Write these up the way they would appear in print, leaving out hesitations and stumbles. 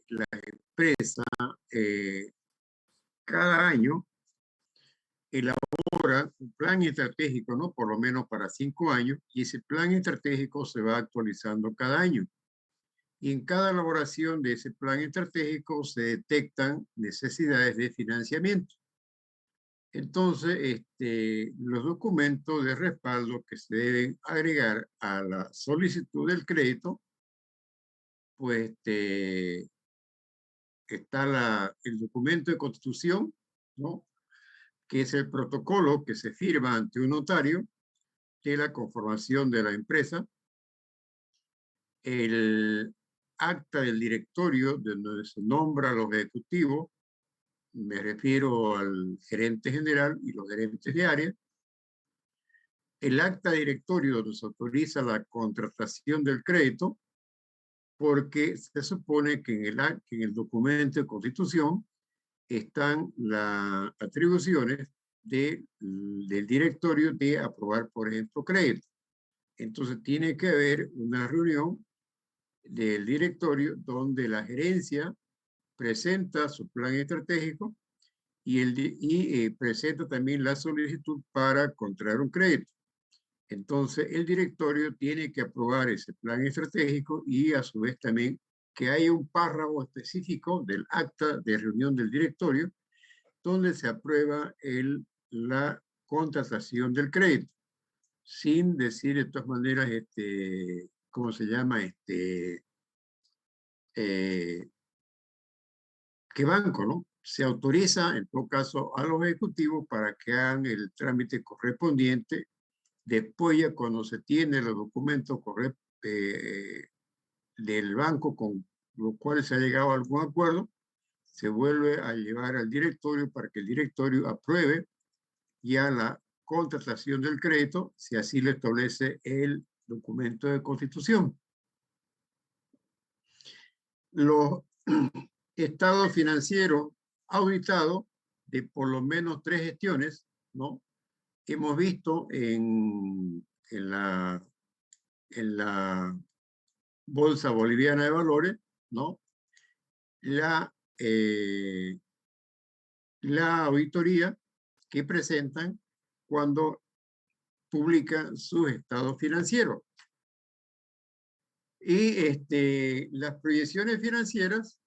la empresa cada año elabora un plan estratégico, ¿no? Por lo menos para 5 años, y ese plan estratégico se va actualizando cada año. Y en cada elaboración de ese plan estratégico se detectan necesidades de financiamiento. Entonces, los documentos de respaldo que se deben agregar a la solicitud del crédito, pues está el documento de constitución, ¿no? Que es el protocolo que se firma ante un notario de la conformación de la empresa, el acta del directorio donde se nombra a los ejecutivos, me refiero al gerente general y los gerentes de área, el acta directorio donde se autoriza la contratación del crédito, porque se supone que en el documento de constitución están las atribuciones del directorio de aprobar, por ejemplo, crédito. Entonces tiene que haber una reunión del directorio donde la gerencia presenta su plan estratégico y presenta también la solicitud para contraer un crédito. Entonces, el directorio tiene que aprobar ese plan estratégico y a su vez también que haya un párrafo específico del acta de reunión del directorio donde se aprueba la contratación del crédito, sin decir de todas maneras, ¿cómo se llama? ¿Qué banco, no? Se autoriza, en todo caso, a los ejecutivos para que hagan el trámite correspondiente. Después, ya cuando se tiene los documentos del banco con los cuales se ha llegado a algún acuerdo, se vuelve a llevar al directorio para que el directorio apruebe ya la contratación del crédito, si así lo establece el documento de constitución. Los estados financieros auditados de por lo menos 3 gestiones, ¿no? Hemos visto en la Bolsa Boliviana de Valores, ¿no? La auditoría que presentan cuando publican sus estados financieros. Y las proyecciones financieras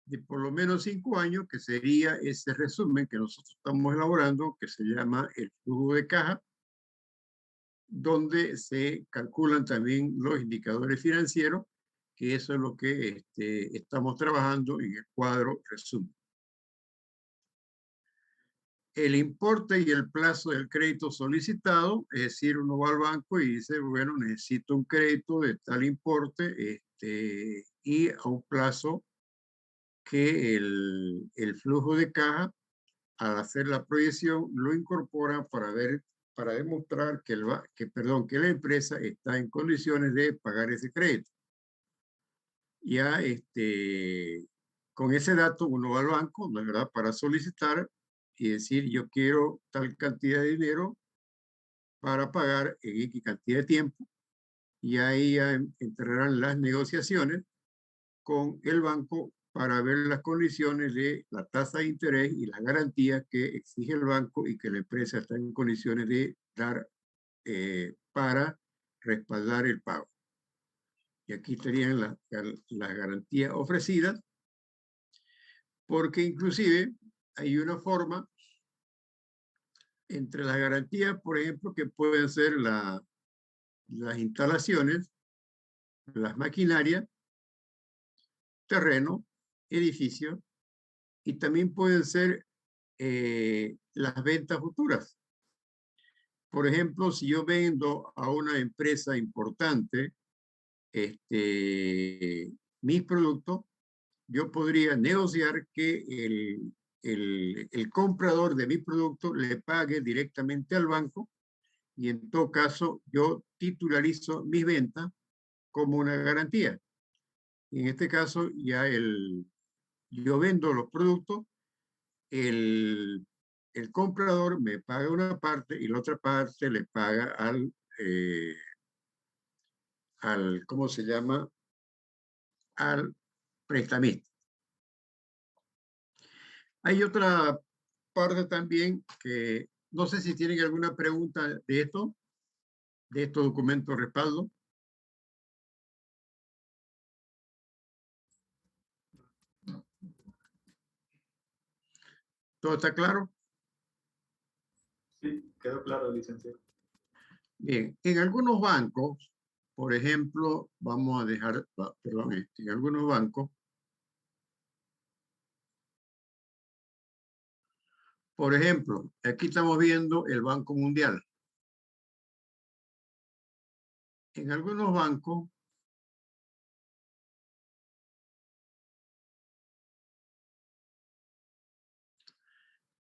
de por lo menos 5 años, que sería ese resumen que nosotros estamos elaborando, que se llama el flujo de caja, donde se calculan también los indicadores financieros, que eso es lo que estamos trabajando en el cuadro resumen. El importe y el plazo del crédito solicitado, es decir, uno va al banco y dice, bueno, necesito un crédito de tal importe y a un plazo que el flujo de caja, al hacer la proyección, lo incorpora para demostrar que la empresa está en condiciones de pagar ese crédito. Ya con ese dato uno va al banco, ¿no es verdad?, para solicitar y decir yo quiero tal cantidad de dinero para pagar en X cantidad de tiempo, y ahí ya entrarán las negociaciones con el banco para ver las condiciones de la tasa de interés y las garantías que exige el banco y que la empresa está en condiciones de dar para respaldar el pago. Y aquí estarían las garantías ofrecidas, porque inclusive hay una forma entre las garantías, por ejemplo, que pueden ser las instalaciones, las maquinarias, terreno, edificio, y también pueden ser las ventas futuras. Por ejemplo, si yo vendo a una empresa importante mis productos, yo podría negociar que el comprador de mi producto le pague directamente al banco, y en todo caso yo titularizo mis ventas como una garantía. Y en este caso ya yo vendo los productos, el comprador me paga una parte y la otra parte le paga ¿cómo se llama? Al prestamista. Hay otra parte también que no sé si tienen alguna pregunta de estos documentos de respaldo. ¿Todo está claro? Sí, quedó claro, licenciado. Bien, en algunos bancos, por ejemplo, vamos a dejar, perdón, en algunos bancos, por ejemplo, aquí estamos viendo el Banco Mundial. En algunos bancos,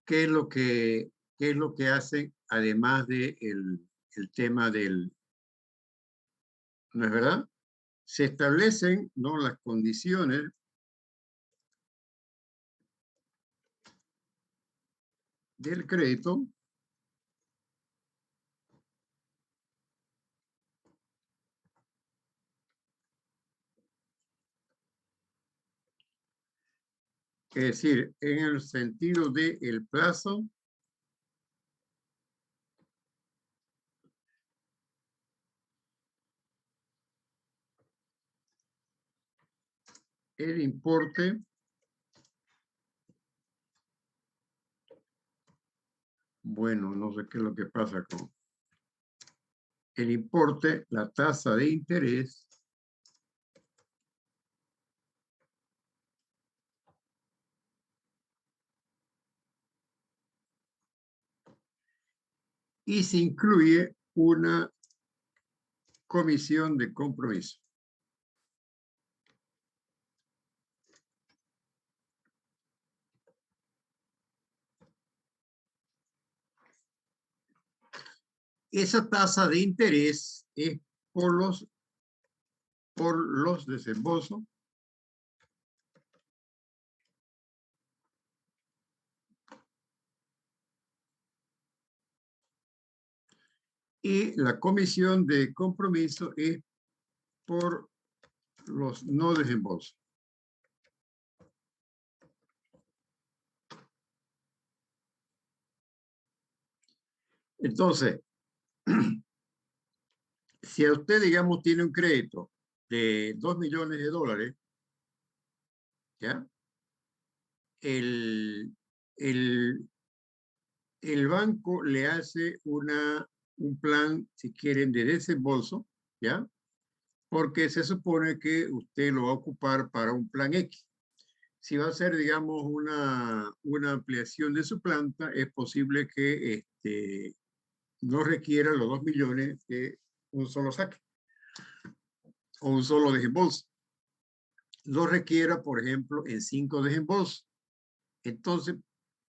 ¿qué es lo que hacen además de el tema del, ¿no es verdad? Se establecen, ¿no?, las condiciones del crédito es decir, en el sentido de el plazo, el importe, bueno, no sé qué es lo que pasa con el importe, la tasa de interés, y se incluye una comisión de compromiso. Esa tasa de interés es por los desembolsos y la comisión de compromiso es por los no desembolsos. Entonces, si a usted, digamos, tiene un crédito de $2 millones, ¿ya? El, el, el banco le hace un plan, si quieren, de desembolso, ¿ya? Porque se supone que usted lo va a ocupar para un plan X. Si va a ser, digamos, una ampliación de su planta, es posible que no requiera los 2 millones de un solo saque o un solo desembolso. Lo requiera, por ejemplo, en 5 desembolsos. Entonces,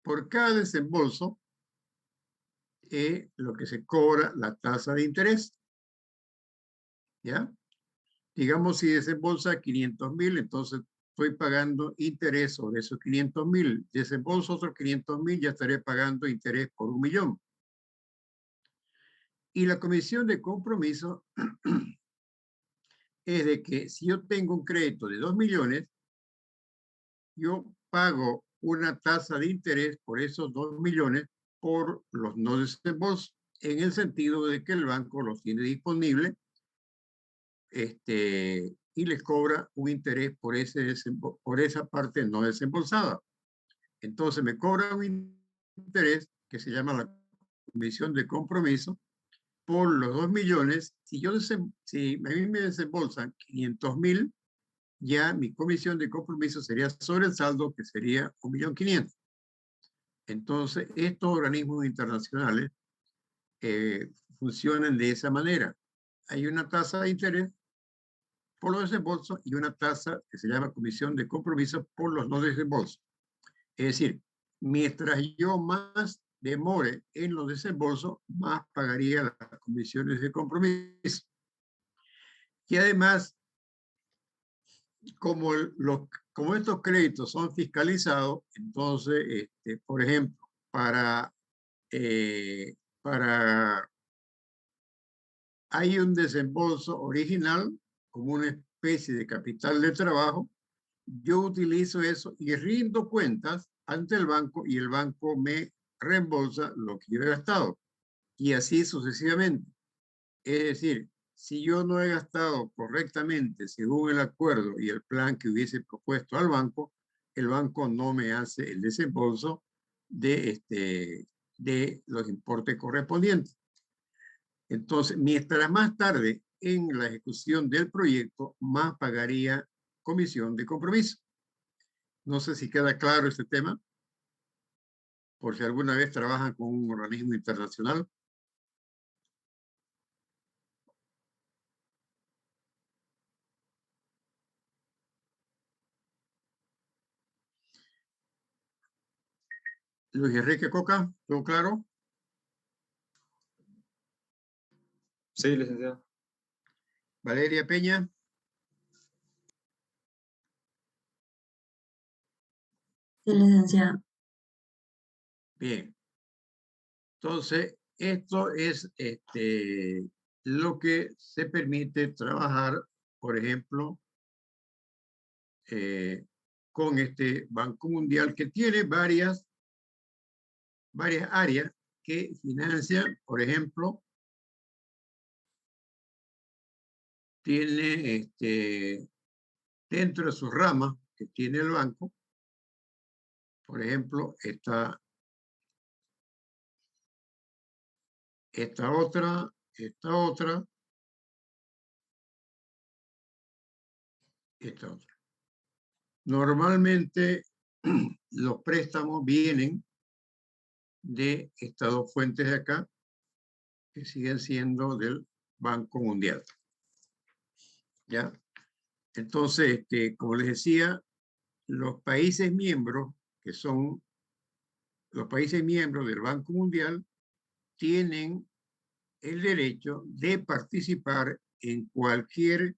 por cada desembolso, es lo que se cobra la tasa de interés. ¿Ya? Digamos, si desembolsa 500,000, entonces estoy pagando interés sobre esos 500,000. Desembolso otros 500,000, ya estaré pagando interés por 1 millón. Y la comisión de compromiso es de que si yo tengo un crédito de 2 millones, yo pago una tasa de interés por esos 2 millones por los no desembolsos, en el sentido de que el banco los tiene disponibles y les cobra un interés por esa parte no desembolsada. Entonces me cobra un interés que se llama la comisión de compromiso por los 2 millones. Si a mí me desembolsan 500,000, ya mi comisión de compromiso sería sobre el saldo, que sería 1.500.000. Entonces, estos organismos internacionales funcionan de esa manera. Hay una tasa de interés por los desembolsos y una tasa que se llama comisión de compromiso por los no desembolsos. Es decir, mientras yo más demore en los desembolsos, más pagaría las comisiones de compromiso. Y además, como, como estos créditos son fiscalizados, entonces, por ejemplo, eh, hay un desembolso original como una especie de capital de trabajo yo utilizo eso y rindo cuentas ante el banco y el banco me reembolsa lo que yo he gastado. Y así sucesivamente. Es decir, si yo no he gastado correctamente según el acuerdo y el plan que hubiese propuesto al banco, el banco no me hace el desembolso de los importes correspondientes. Entonces, mientras más tarde en la ejecución del proyecto, más pagaría comisión de compromiso. No sé si queda claro este tema, por si alguna vez trabajan con un organismo internacional. Luis Enrique Coca, ¿todo claro? Sí, licenciado. Valeria Peña. Sí, licenciado. Bien. Entonces, esto es lo que se permite trabajar, por ejemplo, con este Banco Mundial que tiene varias áreas que financian, por ejemplo, tiene dentro de sus ramas que tiene el banco, por ejemplo, esta otra, esta otra, esta otra. Normalmente los préstamos vienen de estas dos fuentes de acá, que siguen siendo del Banco Mundial. ¿Ya? Entonces, como les decía, los países miembros, que son los países miembros del Banco Mundial, tienen el derecho de participar en cualquier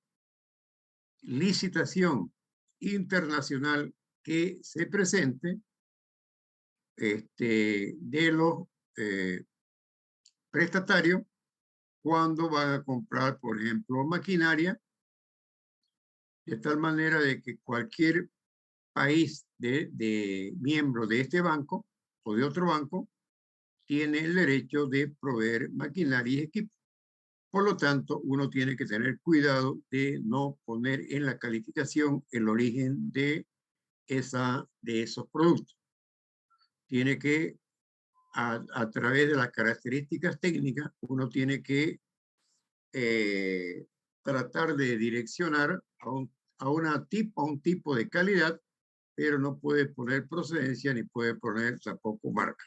licitación internacional que se presente de los prestatarios cuando van a comprar, por ejemplo, maquinaria, de tal manera de que cualquier país de miembro de este banco o de otro banco tiene el derecho de proveer maquinaria y equipo. Por lo tanto, uno tiene que tener cuidado de no poner en la calificación el origen de esos productos. Tiene que, a través de las características técnicas, uno tiene que tratar de direccionar a un tipo de calidad, pero no puede poner procedencia ni puede poner tampoco marca.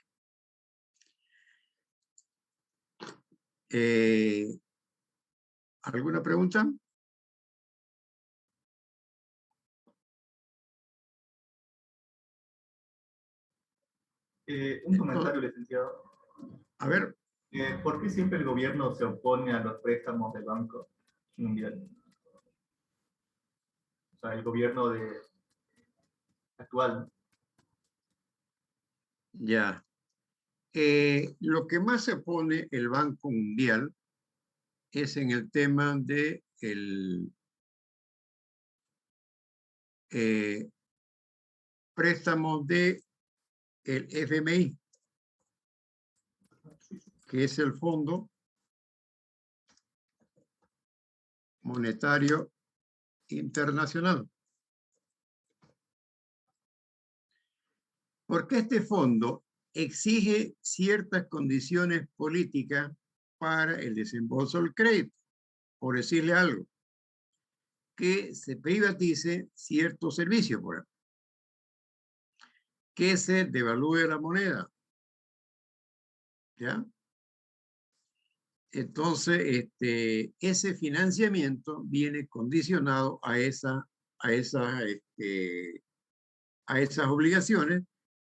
¿Alguna pregunta? Un comentario, licenciado. A ver. ¿Por qué siempre el gobierno se opone a los préstamos del Banco Mundial? O sea, el gobierno actual. Ya. Lo que más se opone el Banco Mundial es en el tema de préstamos de el FMI, que es el Fondo Monetario Internacional. Porque este fondo exige ciertas condiciones políticas para el desembolso del crédito. Por decirle algo, que se privatice ciertos servicios, por ejemplo, que se devalúe la moneda, ¿ya? Entonces, ese financiamiento viene condicionado a esas obligaciones,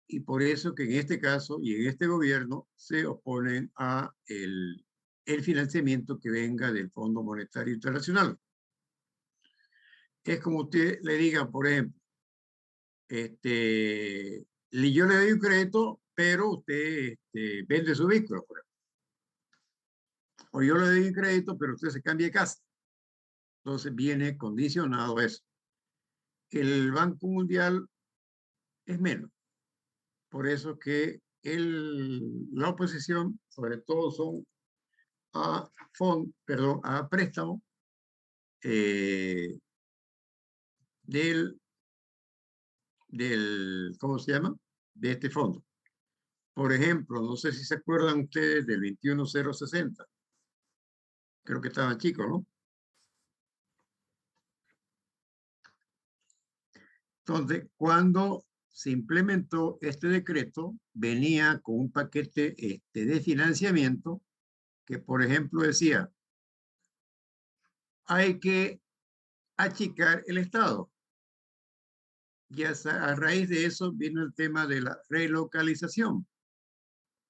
y por eso que en este caso y en este gobierno se oponen a el financiamiento que venga del Fondo Monetario Internacional. Es como usted le diga, por ejemplo, yo le doy un crédito, pero usted vende su vehículo, por ejemplo. O yo le doy un crédito, pero usted se cambia de casa. Entonces viene condicionado eso. el Banco Mundial es menos. Por eso que la oposición, sobre todo, son a préstamo ¿cómo se llama? De este fondo. Por ejemplo, no sé si se acuerdan ustedes del 21060. Creo que estaban chicos, ¿no? Entonces, cuando se implementó este decreto, venía con un paquete de financiamiento que, por ejemplo, decía, hay que achicar el Estado. Y a raíz de eso vino el tema de la relocalización.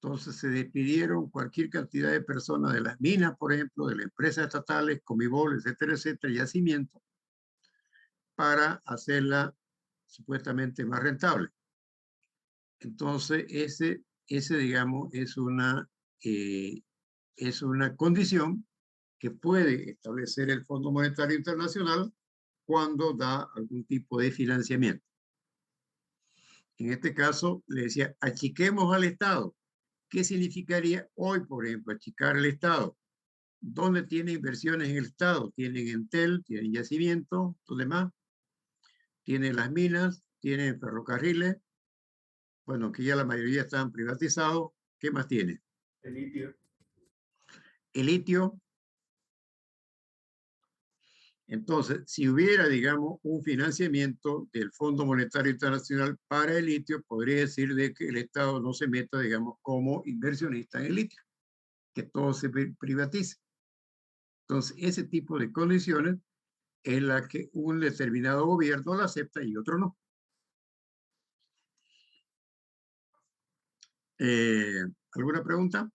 Entonces se despidieron cualquier cantidad de personas de las minas, por ejemplo, de las empresas estatales, Comibol, etcétera, etcétera, yacimiento, para hacerla supuestamente más rentable. Entonces, digamos, es una condición que puede establecer el Fondo Monetario Internacional cuando da algún tipo de financiamiento. En este caso, le decía, achiquemos al Estado. ¿Qué significaría hoy, por ejemplo, achicar el Estado? ¿Dónde tiene inversiones en el Estado? Tienen Entel, tienen yacimiento, todo demás. Tienen las minas, tienen ferrocarriles. Bueno, que ya la mayoría están privatizados. ¿Qué más tiene? El litio. El litio. Entonces, si hubiera, digamos, un financiamiento del Fondo Monetario Internacional para el litio, podría decir de que el Estado no se meta, digamos, como inversionista en el litio, que todo se privatice. Entonces, ese tipo de condiciones es la que un determinado gobierno la acepta y otro no. ¿Alguna pregunta?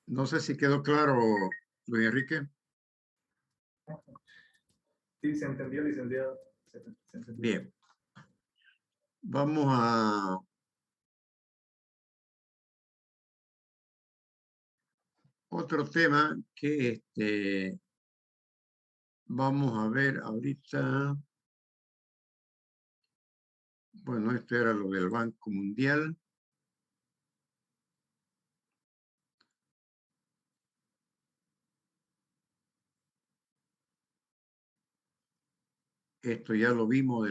No sé si quedó claro, Luis Enrique. Sí, se entendió, licenciado. Se entendió. Bien. Vamos a otro tema que vamos a ver ahorita. Bueno, esto era lo del Banco Mundial. Esto ya lo vimos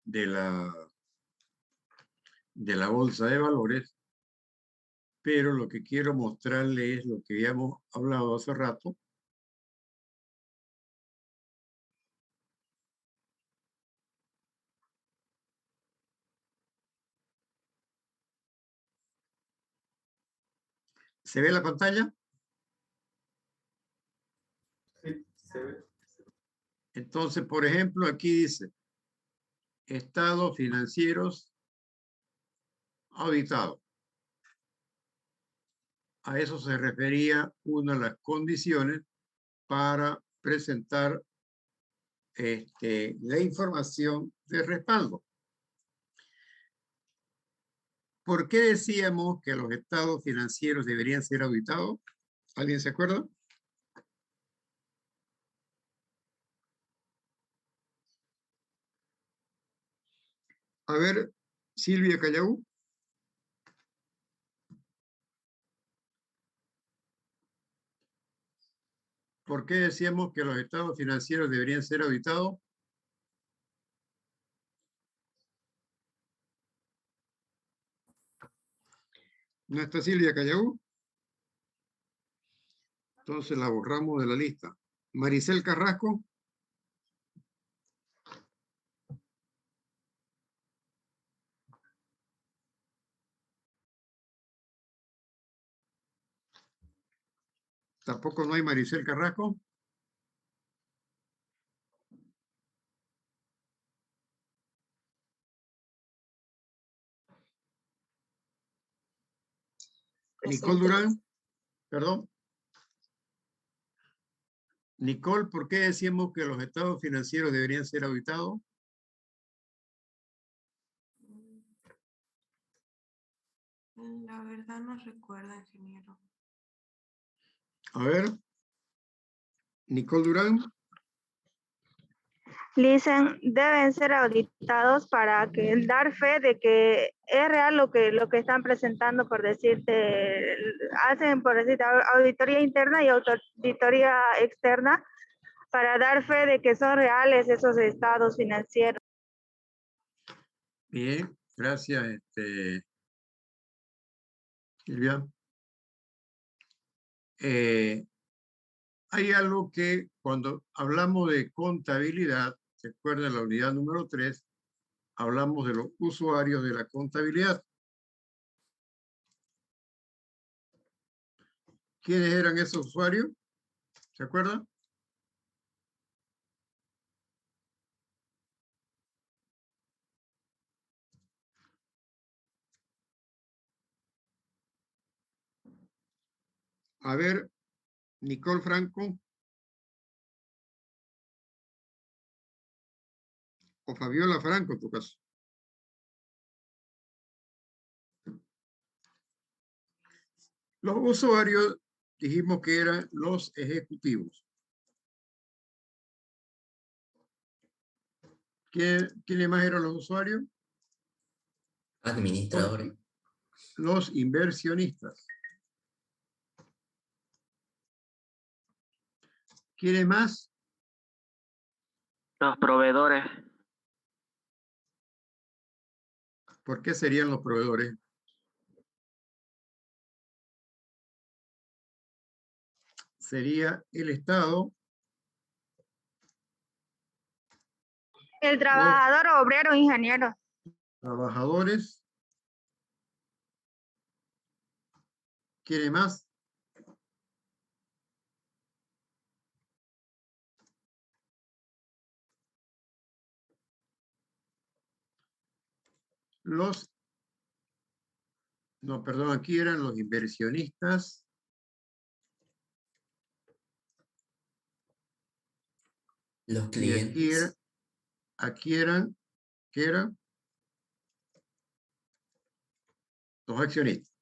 de la bolsa de valores, pero lo que quiero mostrarles es lo que habíamos hablado hace rato. ¿Se ve la pantalla? Sí, se ve. Entonces, por ejemplo, aquí dice, estados financieros auditados. A eso se refería una de las condiciones para presentar la información de respaldo. ¿Por qué decíamos que los estados financieros deberían ser auditados? ¿Alguien se acuerda? A ver, Silvia Callau. ¿Por qué decíamos que los estados financieros deberían ser auditados? ¿No está Silvia Callau? Entonces la borramos de la lista. Maricel Carrasco. Tampoco no hay Maricel Carrasco. Nicole Durán. Perdón. Nicole, ¿por qué decíamos que los estados financieros deberían ser auditados? La verdad no recuerdo, ingeniero. A ver. Nicole Durán. Dicen, deben ser auditados para dar fe de que es real lo que están presentando, por decirte, hacen, por decirte, auditoría interna y auditoría externa para dar fe de que son reales esos estados financieros. Bien, gracias, Silvia. Hay algo que cuando hablamos de contabilidad, ¿se acuerdan la unidad número 3? Hablamos de los usuarios de la contabilidad. ¿Quiénes eran esos usuarios? ¿Se acuerdan? A ver, Nicole Franco o Fabiola Franco, en tu caso. Los usuarios dijimos que eran los ejecutivos. ¿Quiénes más eran los usuarios? Administradores. Los inversionistas. ¿Quiénes más? Los proveedores. ¿Por qué serían los proveedores? Sería el Estado. El trabajador, obrero, ingeniero. Trabajadores. ¿Quiere más? No, perdón, aquí eran los inversionistas. Los Y clientes. aquí eran, ¿qué eran? Los accionistas.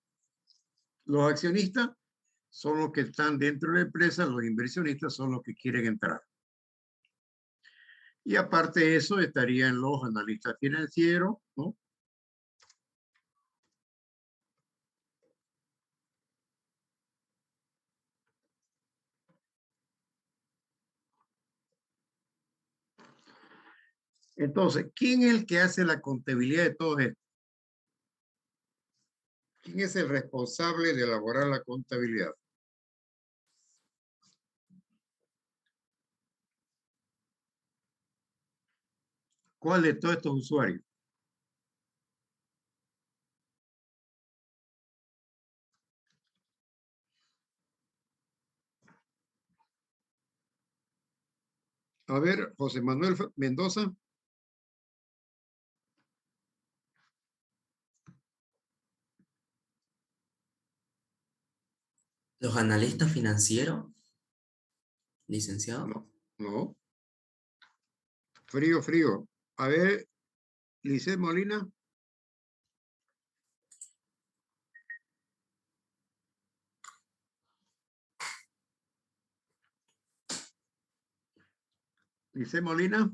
Los accionistas son los que están dentro de la empresa, los inversionistas son los que quieren entrar. Y aparte de eso estarían los analistas financieros, ¿no? Entonces, ¿quién es el que hace la contabilidad de todo esto? ¿Quién es el responsable de elaborar la contabilidad? ¿Cuál de todos estos usuarios? A ver, José Manuel Mendoza. Los analistas financieros. Licenciado. No, no. Frío, frío. A ver, Lisset Molina. Lisset Molina.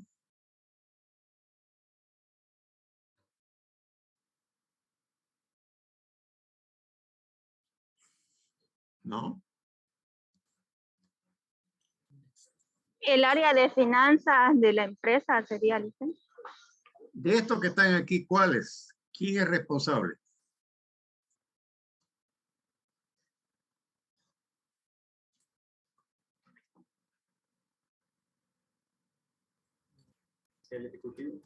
No. El área de finanzas de la empresa sería, licenciado. De estos que están aquí, ¿cuáles? ¿Quién es responsable? El ejecutivo.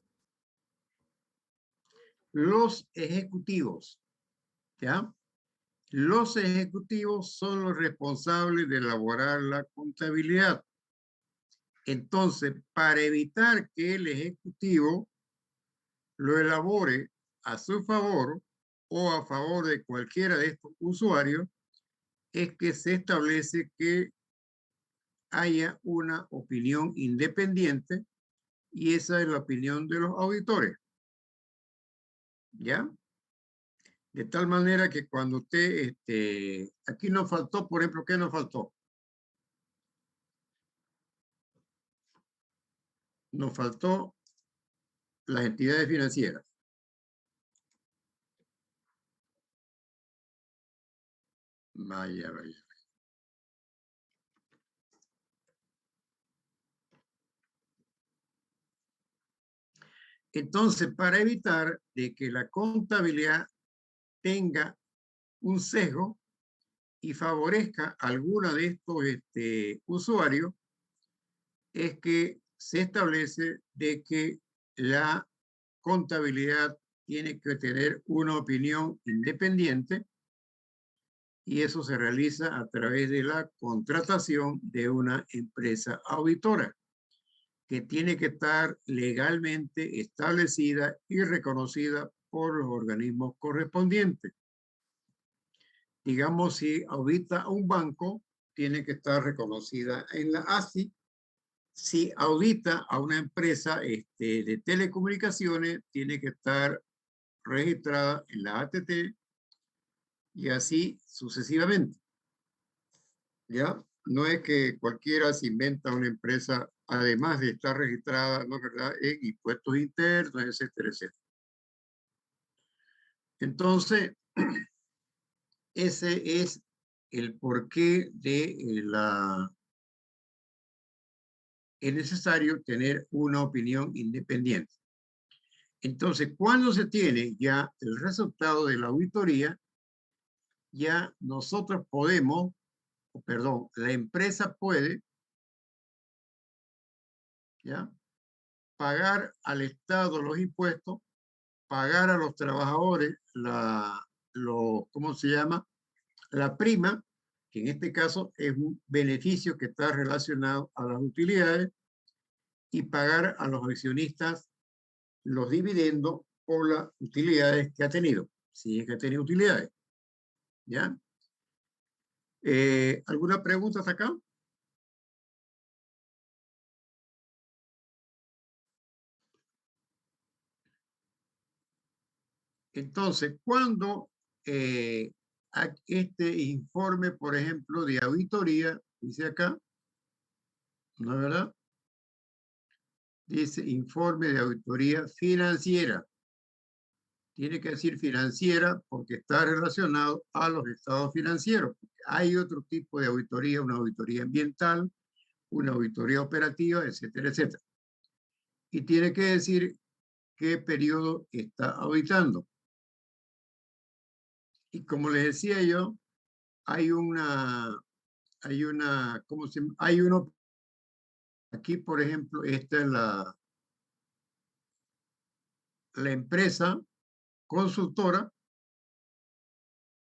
Los ejecutivos. ¿Ya? Los ejecutivos son los responsables de elaborar la contabilidad. Entonces, para evitar que el ejecutivo lo elabore a su favor o a favor de cualquiera de estos usuarios, es que se establece que haya una opinión independiente y esa es la opinión de los auditores. ¿Ya? De tal manera que cuando usted, aquí nos faltó, por ejemplo, ¿qué nos faltó? nos faltó las entidades financieras. Vaya, vaya. Entonces, para evitar de que la contabilidad tenga un sesgo y favorezca a alguno de estos usuarios, es que se establece de que la contabilidad tiene que tener una opinión independiente y eso se realiza a través de la contratación de una empresa auditora que tiene que estar legalmente establecida y reconocida por los organismos correspondientes. Digamos, si audita a un banco, tiene que estar reconocida en la ASI. Si audita a una empresa de telecomunicaciones, tiene que estar registrada en la ATT y así sucesivamente. ¿Ya? No es que cualquiera se inventa una empresa, además de estar registrada, ¿no es verdad?, en impuestos internos, etcétera, etcétera. Entonces, ese es el porqué de es necesario tener una opinión independiente. Entonces, cuando se tiene ya el resultado de la auditoría, ya nosotros podemos, perdón, la empresa puede, ¿ya?, pagar al Estado los impuestos, pagar a los trabajadores ¿cómo se llama? La prima, que en este caso es un beneficio que está relacionado a las utilidades, y pagar a los accionistas los dividendos por las utilidades que ha tenido, si es que ha tenido utilidades. ¿Ya? ¿Alguna pregunta hasta acá? Entonces, cuando este informe, por ejemplo, de auditoría, dice acá, ¿no es verdad? Dice informe de auditoría financiera. Tiene que decir financiera porque está relacionado a los estados financieros. Hay otro tipo de auditoría, una auditoría ambiental, una auditoría operativa, etcétera, etcétera. Y tiene que decir qué periodo está auditando. Y como les decía yo, hay ¿cómo se llama? Hay uno, aquí por ejemplo, esta es la empresa consultora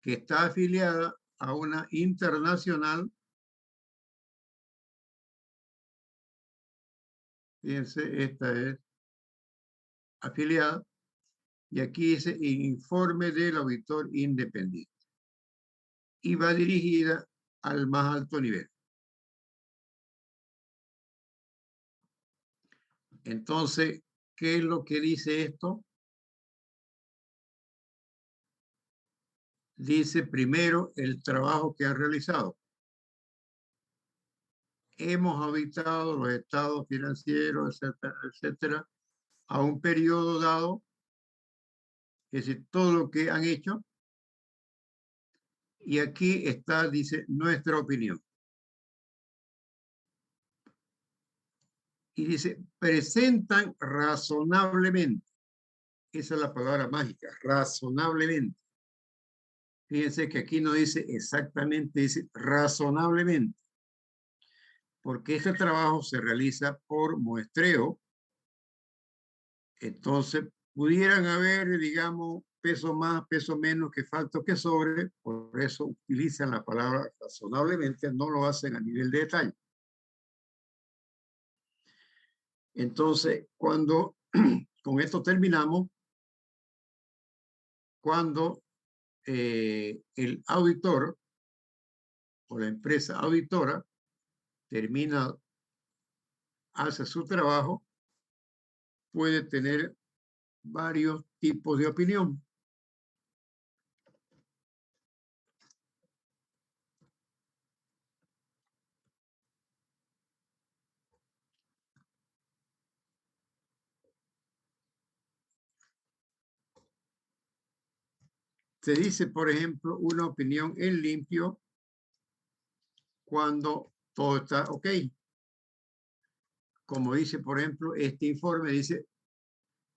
que está afiliada a una internacional. Fíjense, esta es afiliada. Y aquí dice informe del auditor independiente. Y va dirigida al más alto nivel. Entonces, ¿qué es lo que dice esto? Dice primero el trabajo que ha realizado. Hemos auditado los estados financieros, etcétera, etcétera, a un periodo dado, es decir, todo lo que han hecho. Y aquí está, dice, nuestra opinión. Y dice, presentan razonablemente. Esa es la palabra mágica, razonablemente. Fíjense que aquí no dice exactamente, dice razonablemente. Porque este trabajo se realiza por muestreo. Entonces, pudieran haber, digamos, peso más, peso menos, que falta o que sobre. Por eso utilizan la palabra razonablemente, no lo hacen a nivel de detalle. Entonces, cuando con esto terminamos, cuando el auditor o la empresa auditora termina, hace su trabajo, puede tener varios tipos de opinión. Se dice, por ejemplo, una opinión en limpio cuando todo está ok. Como dice, por ejemplo, este informe dice,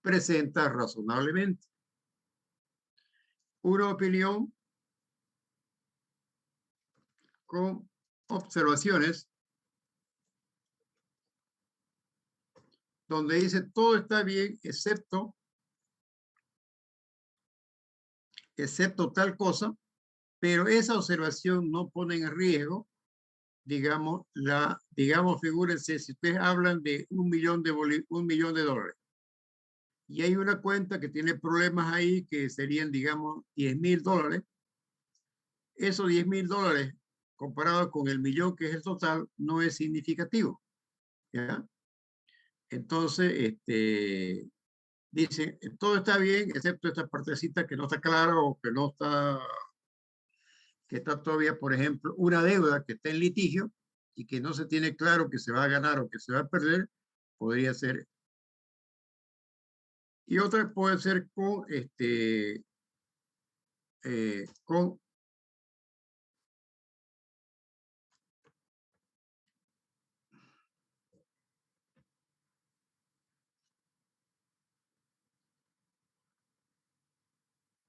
presenta razonablemente. Una opinión con observaciones donde dice todo está bien excepto tal cosa, pero esa observación no pone en riesgo, digamos, figúrense, si ustedes hablan de $1 millón de dólares y hay una cuenta que tiene problemas ahí que serían, digamos, $10,000, esos $10,000 comparado con el millón que es el total no es significativo, ¿ya? Entonces, dice, todo está bien, excepto esta partecita que no está clara o que no está, que está todavía, por ejemplo, una deuda que está en litigio y que no se tiene claro que se va a ganar o que se va a perder, podría ser. Y otra puede ser con,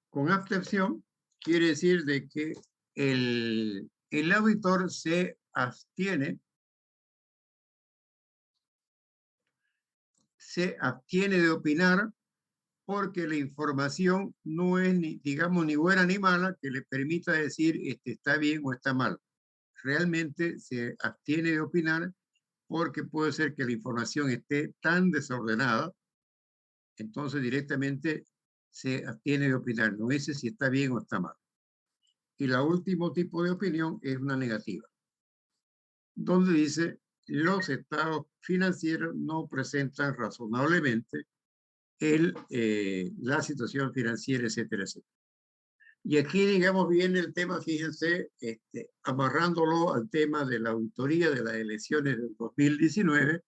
con abstención, quiere decir de que el auditor se abstiene de opinar porque la información no es, digamos, ni buena ni mala que le permita decir está bien o está mal. Realmente se abstiene de opinar porque puede ser que la información esté tan desordenada, entonces directamente se abstiene de opinar, no dice si está bien o está mal. Y el último tipo de opinión es una negativa, donde dice los estados financieros no presentan razonablemente la situación financiera, etcétera, etcétera. Y aquí, digamos, viene el tema, fíjense, amarrándolo al tema de la auditoría de las elecciones del 2019,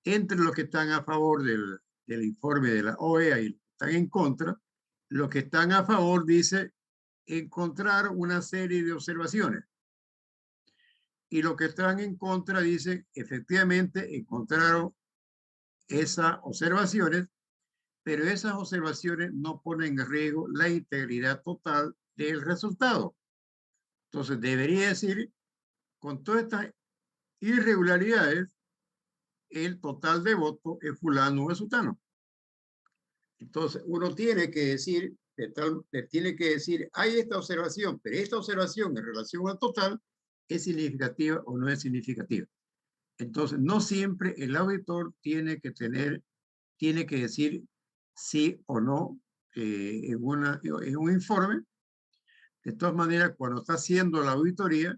entre los que están a favor del informe de la OEA y los que están en contra, los que están a favor dice encontrar una serie de observaciones. Y los que están en contra dicen efectivamente encontraron esas observaciones, pero esas observaciones no ponen en riesgo la integridad total del resultado. Entonces, debería decir, con todas estas irregularidades, el total de votos es fulano o es sutano. Entonces, uno tiene que decir, hay esta observación, pero esta observación en relación al total es significativa o no es significativa. Entonces, no siempre el auditor tiene que decir sí o no en un informe. De todas maneras, cuando está haciendo la auditoría,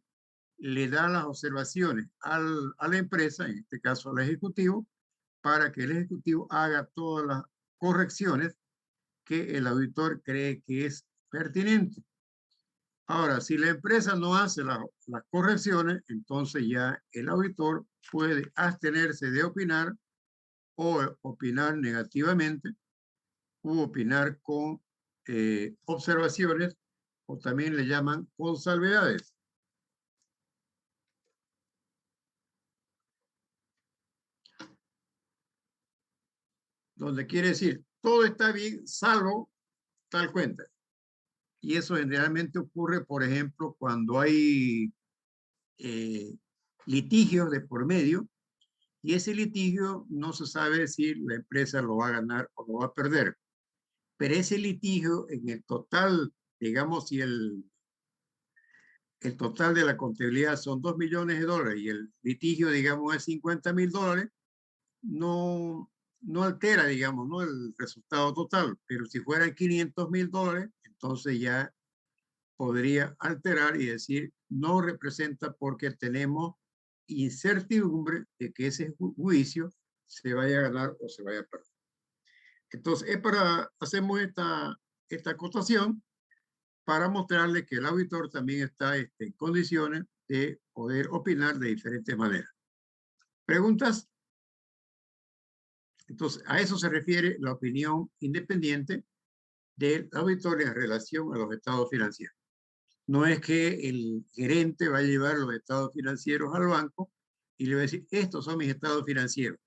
le da las observaciones a la empresa, en este caso al ejecutivo, para que el ejecutivo haga todas las correcciones que el auditor cree que es pertinente. Ahora, si la empresa no hace las correcciones, entonces ya el auditor puede abstenerse de opinar o opinar negativamente u opinar con observaciones o también le llaman con salvedades. Donde quiere decir todo está bien salvo tal cuenta. Y eso generalmente ocurre, por ejemplo, cuando hay litigios de por medio y ese litigio no se sabe si la empresa lo va a ganar o lo va a perder. Pero ese litigio en el total, digamos, si el total de la contabilidad son $2 millones y el litigio, digamos, es $50,000, no altera, digamos, ¿no? El resultado total. Pero si fueran $500,000, entonces ya podría alterar y decir no representa porque tenemos incertidumbre de que ese juicio se vaya a ganar o se vaya a perder. Entonces, hacemos esta acotación para mostrarle que el auditor también está en condiciones de poder opinar de diferentes maneras. ¿Preguntas? Entonces, a eso se refiere la opinión independiente del auditor en relación a los estados financieros. No es que el gerente va a llevar los estados financieros al banco y le va a decir, estos son mis estados financieros.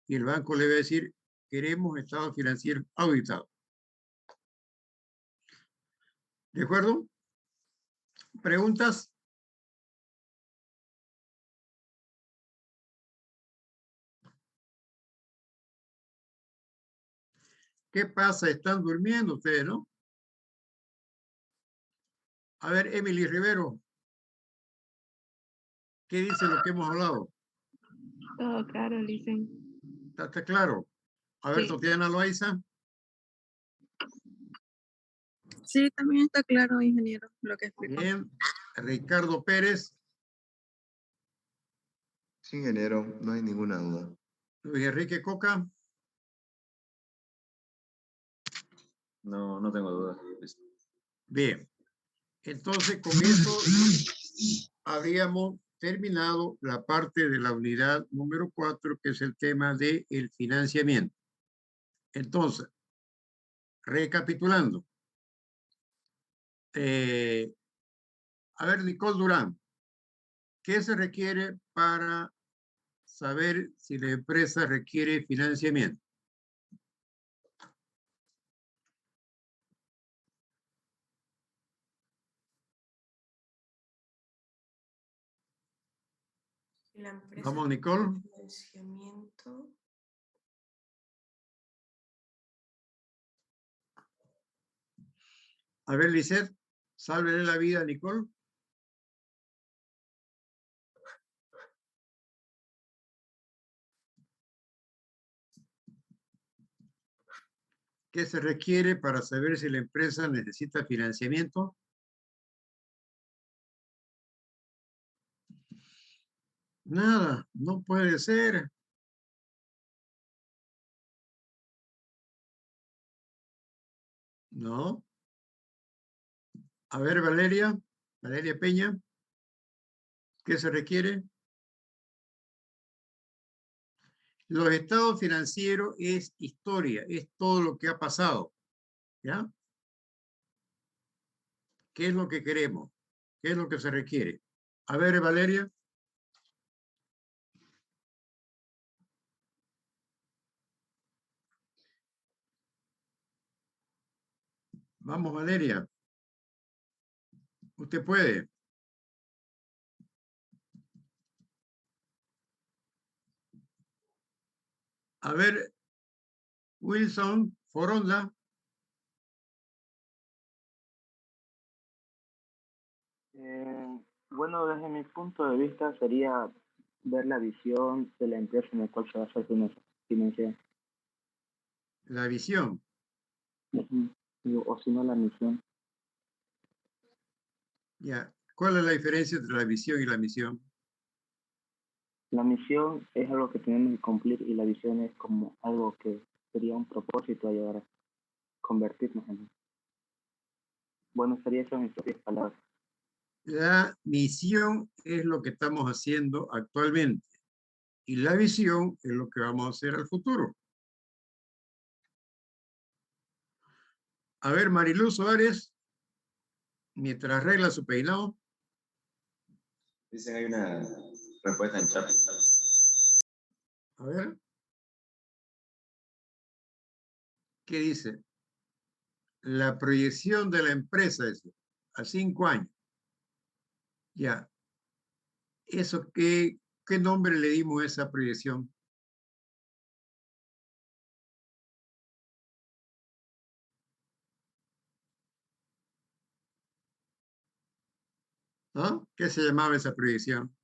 Y el banco le va a decir, queremos estados financieros auditados. ¿De acuerdo? ¿Preguntas? ¿Qué pasa? ¿Están durmiendo ustedes, no? A ver, Emily Rivero. ¿Qué dice lo que hemos hablado? Todo claro, dicen. ¿Está claro? A ver, Sí. Tatiana Loaiza. Sí, también está claro, ingeniero, lo que explicó. Bien. Ricardo Pérez. Sí, ingeniero, no hay ninguna duda. Luis Enrique Coca. No, no tengo dudas. Bien. Entonces, con eso habríamos terminado la parte de la unidad número 4, que es el tema del financiamiento. Entonces, recapitulando. A ver, Nicole Durán, ¿qué se requiere para saber si la empresa requiere financiamiento? La empresa Vamos, Nicole. financiamiento. A ver, Lisette, sálvele la vida a Nicole. ¿Qué se requiere para saber si la empresa necesita financiamiento? Nada, no puede ser. No. A ver, Valeria Peña, ¿qué se requiere? Los estados financieros es historia, es todo lo que ha pasado, ¿ya? ¿Qué es lo que queremos? ¿Qué es lo que se requiere? A ver, Valeria. Vamos, Valeria. Usted puede. A ver, Wilson Foronda. Bueno, desde mi punto de vista sería ver la visión de la empresa en la cual se va a hacer financiar. La visión. O si no, la misión. Ya. ¿Cuál es la diferencia entre la visión y la misión? La misión es algo que tenemos que cumplir y la visión es como algo que sería un propósito a llegar a convertirnos en. Bueno, sería eso en mis propias palabras. La misión es lo que estamos haciendo actualmente y la visión es lo que vamos a hacer al futuro. A ver, Mariluz Suárez, mientras arregla su peinado. Dicen hay una respuesta en chat. A ver. ¿Qué dice? La proyección de la empresa es a 5 años. Ya. ¿Eso qué nombre le dimos a esa proyección? ¿No? ¿Qué se llamaba esa proyección?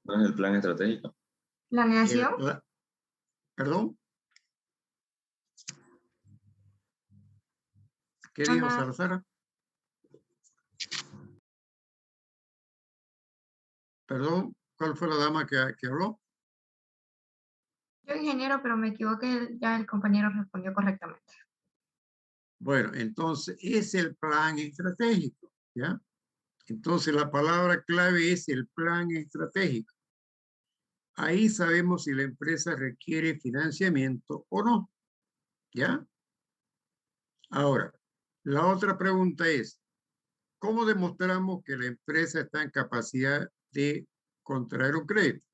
¿No es el plan estratégico? ¿Planeación? ¿Perdón? ¿Qué dijo Salazar? Perdón, ¿cuál fue la dama que habló? Yo ingeniero, pero me equivoqué, ya el compañero respondió correctamente. Bueno, entonces es el plan estratégico, ¿ya? Entonces la palabra clave es el plan estratégico. Ahí sabemos si la empresa requiere financiamiento o no. ¿Ya? Ahora, la otra pregunta es, ¿cómo demostramos que la empresa está en capacidad de contraer un crédito?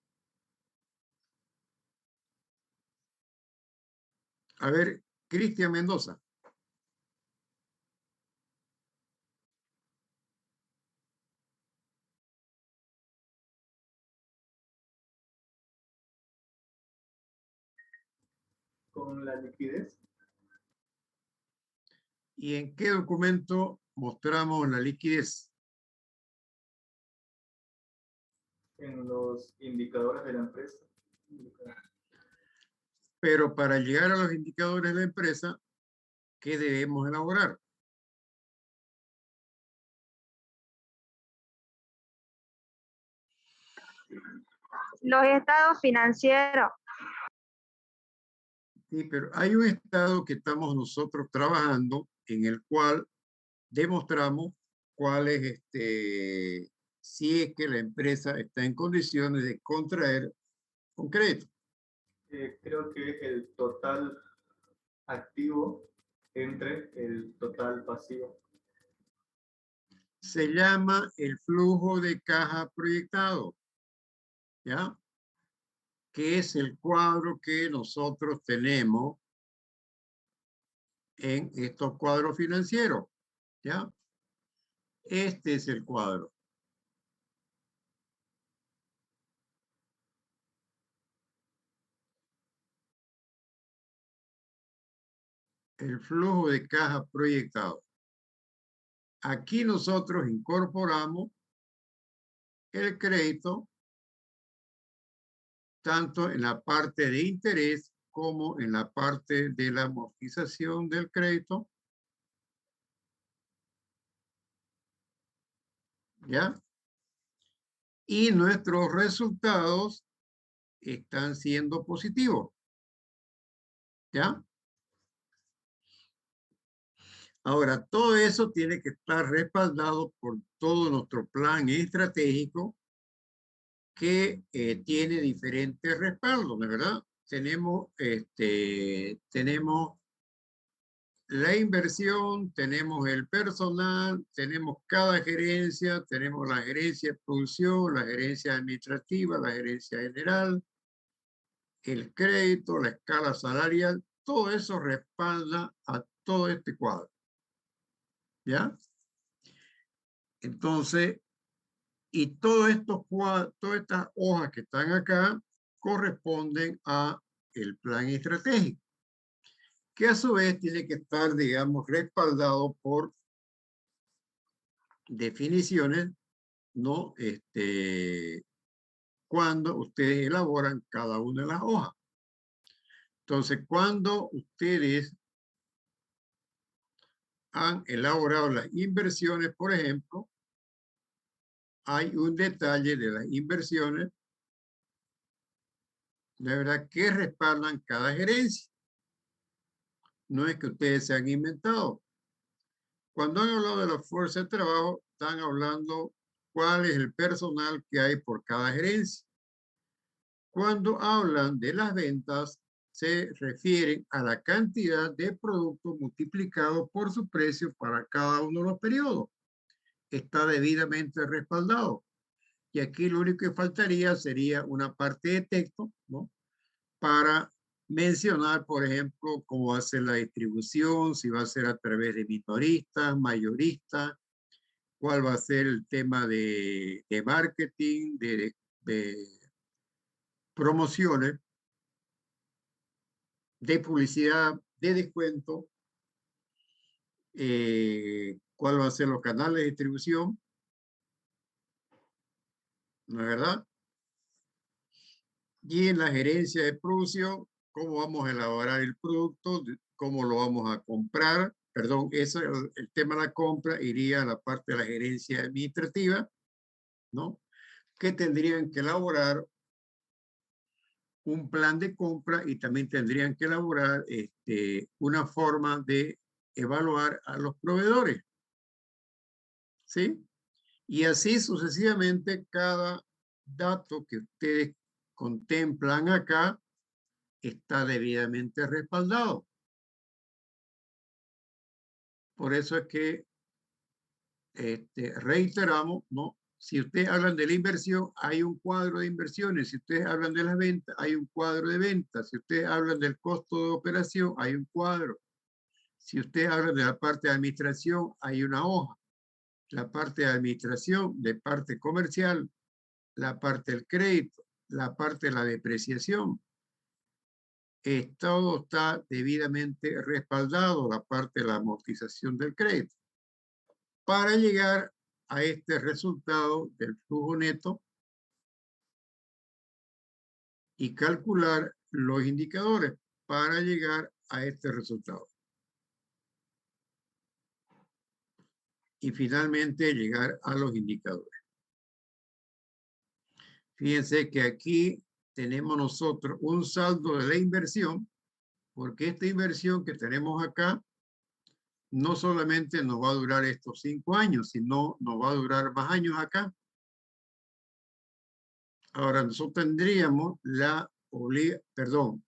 A ver, Cristian Mendoza. Con la liquidez, ¿Y en qué documento mostramos la liquidez? en los indicadores de la empresa. Pero para llegar a los indicadores de la empresa, ¿qué debemos elaborar? Los estados financieros. Sí, pero hay un estado que estamos nosotros trabajando en el cual demostramos cuál es si es que la empresa está en condiciones de contraer un crédito. Creo que es el total activo entre el total pasivo. Se llama el flujo de caja proyectado, ¿ya? Que es el cuadro que nosotros tenemos en estos cuadros financieros, ¿ya? Este es el cuadro. El flujo de caja proyectado. Aquí nosotros incorporamos el crédito tanto en la parte de interés como en la parte de la amortización del crédito. ¿Ya? Y nuestros resultados están siendo positivos. ¿Ya? Ahora, todo eso tiene que estar respaldado por todo nuestro plan estratégico que tiene diferentes respaldos, ¿de verdad? Tenemos la inversión, tenemos el personal, tenemos cada gerencia, tenemos la gerencia de producción, la gerencia administrativa, la gerencia general, el crédito, la escala salarial, todo eso respalda a todo este cuadro. ¿Ya? Entonces, y todas estas hojas que están acá corresponden a el plan estratégico, que a su vez tiene que estar, digamos, respaldado por definiciones, ¿no? Cuando ustedes elaboran cada una de las hojas. Entonces, cuando ustedes han elaborado las inversiones, por ejemplo, hay un detalle de las inversiones, de verdad, que respaldan cada gerencia. No es que ustedes se han inventado. Cuando han hablado de la fuerza de trabajo, están hablando cuál es el personal que hay por cada gerencia. Cuando hablan de las ventas, se refieren a la cantidad de productos multiplicado por su precio para cada uno de los periodos. Está debidamente respaldado. Y aquí lo único que faltaría sería una parte de texto, ¿no? Para mencionar, por ejemplo, cómo va a ser la distribución, si va a ser a través de minoristas, mayoristas, cuál va a ser el tema de marketing, de promociones, de publicidad, de descuento, cuál va a ser los canales de distribución, ¿no es verdad? Y en la gerencia de producción, cómo vamos a elaborar el producto, cómo lo vamos a comprar. Perdón, eso, el tema de la compra iría a la parte de la gerencia administrativa, ¿no? Que tendrían que elaborar un plan de compra y también tendrían que elaborar una forma de evaluar a los proveedores. ¿Sí? Y así sucesivamente cada dato que ustedes contemplan acá está debidamente respaldado. Por eso es que reiteramos, ¿no? Si ustedes hablan de la inversión, hay un cuadro de inversiones. Si ustedes hablan de las ventas, hay un cuadro de ventas. Si ustedes hablan del costo de operación, hay un cuadro. Si ustedes hablan de la parte de administración, hay una hoja. La parte de administración, de parte comercial, la parte del crédito, la parte de la depreciación. Todo está debidamente respaldado, la parte de la amortización del crédito, para llegar a este resultado del flujo neto y calcular los indicadores para llegar a este resultado. Y finalmente llegar a los indicadores. Fíjense que aquí tenemos nosotros un saldo de la inversión, porque esta inversión que tenemos acá no solamente nos va a durar estos 5 años, sino nos va a durar más años acá. Ahora, nosotros tendríamos la obligación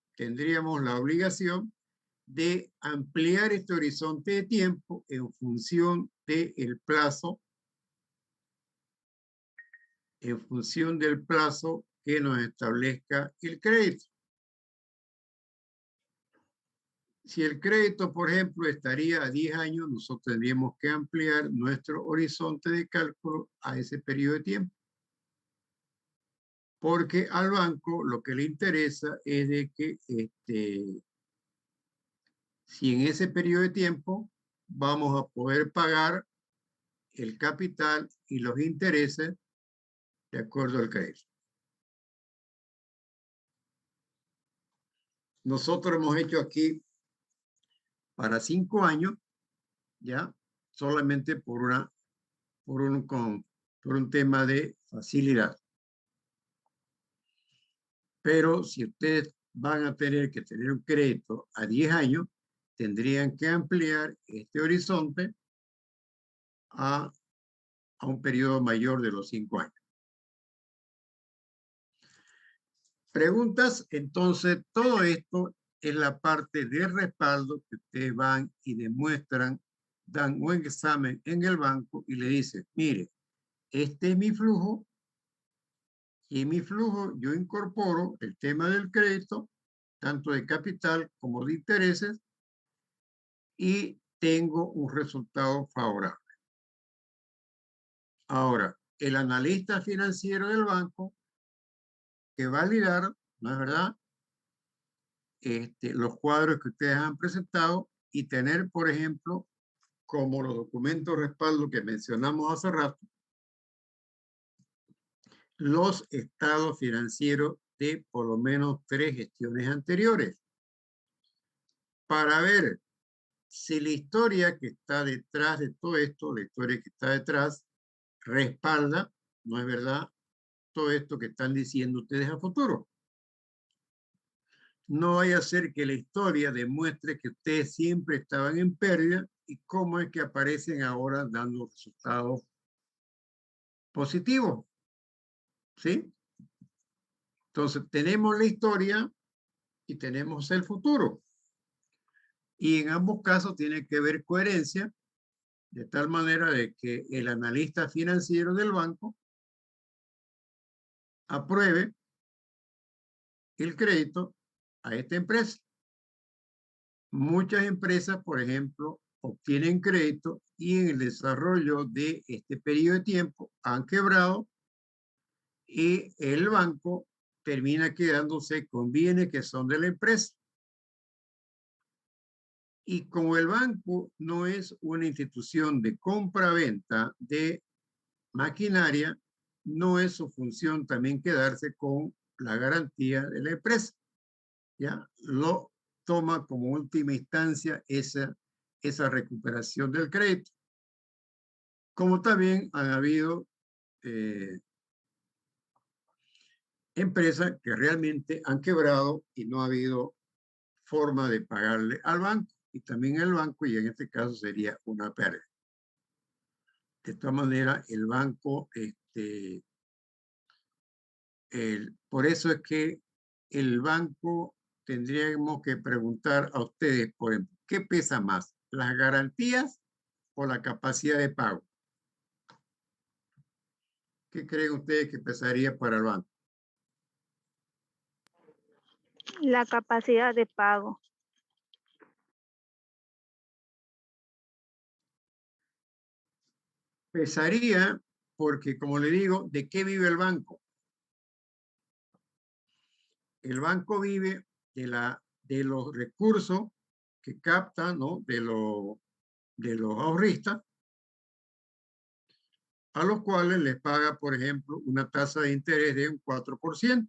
de ampliar este horizonte de tiempo en función del plazo, que nos establezca el crédito. Si el crédito, por ejemplo, estaría a 10 años, nosotros tendríamos que ampliar nuestro horizonte de cálculo a ese periodo de tiempo. Porque al banco lo que le interesa es de que si en ese periodo de tiempo vamos a poder pagar el capital y los intereses de acuerdo al crédito. Nosotros hemos hecho aquí para 5 años, ya, solamente por un tema de facilidad. Pero si ustedes van a tener que tener un crédito a 10 años, tendrían que ampliar este horizonte a un periodo mayor de los 5 años. Preguntas, entonces, todo esto es la parte de respaldo que ustedes van y demuestran, dan un examen en el banco y le dicen, mire, este es mi flujo, y en mi flujo yo incorporo el tema del crédito, tanto de capital como de intereses, y tengo un resultado favorable. Ahora, el analista financiero del banco que validar, ¿no es verdad?, los cuadros que ustedes han presentado y tener, por ejemplo, como los documentos de respaldo que mencionamos hace rato, los estados financieros de por lo menos 3 gestiones anteriores, para ver si la historia que está detrás de todo esto, la historia que está detrás, respalda, ¿no es verdad?, todo esto que están diciendo ustedes a futuro. No vaya a ser que la historia demuestre que ustedes siempre estaban en pérdida y cómo es que aparecen ahora dando resultados positivos. ¿Sí? Entonces, tenemos la historia y tenemos el futuro. Y en ambos casos tiene que haber coherencia, de tal manera de que el analista financiero del banco apruebe el crédito a esta empresa. Muchas empresas, por ejemplo, obtienen crédito y en el desarrollo de este periodo de tiempo han quebrado y el banco termina quedándose con bienes que son de la empresa. Y como el banco no es una institución de compra-venta de maquinaria, no es su función también quedarse con la garantía de la empresa. ¿Ya? Lo toma como última instancia esa recuperación del crédito. Como también han habido empresas que realmente han quebrado y no ha habido forma de pagarle al banco. Y también el banco, y en este caso sería una pérdida. De todas maneras, el banco, por eso es que el banco tendríamos que preguntar a ustedes, por ejemplo, ¿qué pesa más? ¿Las garantías o la capacidad de pago? ¿Qué creen ustedes que pesaría para el banco? La capacidad de pago. Pesaría porque, como le digo, ¿de qué vive el banco? El banco vive de los recursos que capta, ¿no? de los ahorristas, a los cuales les paga, por ejemplo, una tasa de interés de un 4%.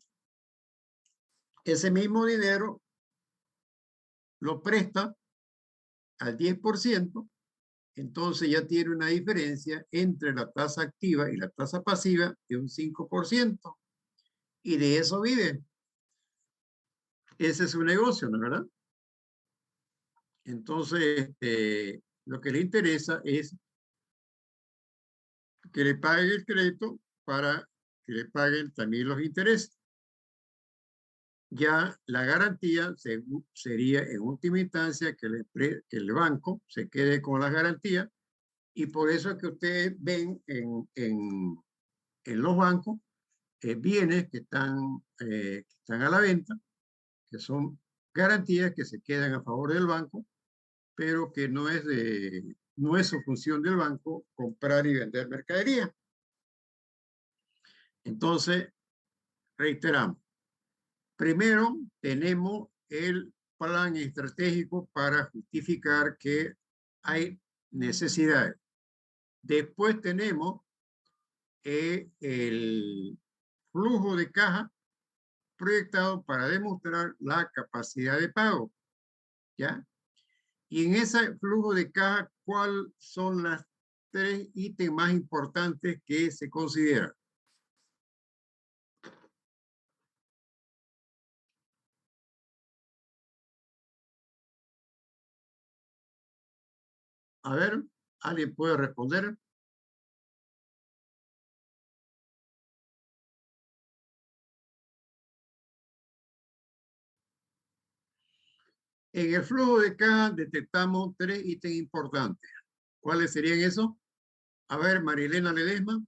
Ese mismo dinero lo presta al 10%, entonces ya tiene una diferencia entre la tasa activa y la tasa pasiva de un 5%. Y de eso vive. Ese es su negocio, ¿no es verdad? Entonces, lo que le interesa es que le paguen el crédito para que le paguen también los intereses. Ya la garantía sería en última instancia que el banco se quede con las garantías, y por eso es que ustedes ven en los bancos bienes que están a la venta, que son garantías que se quedan a favor del banco, pero que no es su función del banco comprar y vender mercadería. Entonces, reiteramos. Primero, tenemos el plan estratégico para justificar que hay necesidades. Después tenemos el flujo de caja proyectado para demostrar la capacidad de pago, ¿ya? Y en ese flujo de caja, ¿cuáles son las 3 ítems más importantes que se consideran? A ver, ¿alguien puede responder? En el flujo de caja detectamos 3 ítems importantes. ¿Cuáles serían esos? A ver, Marilena Ledesma.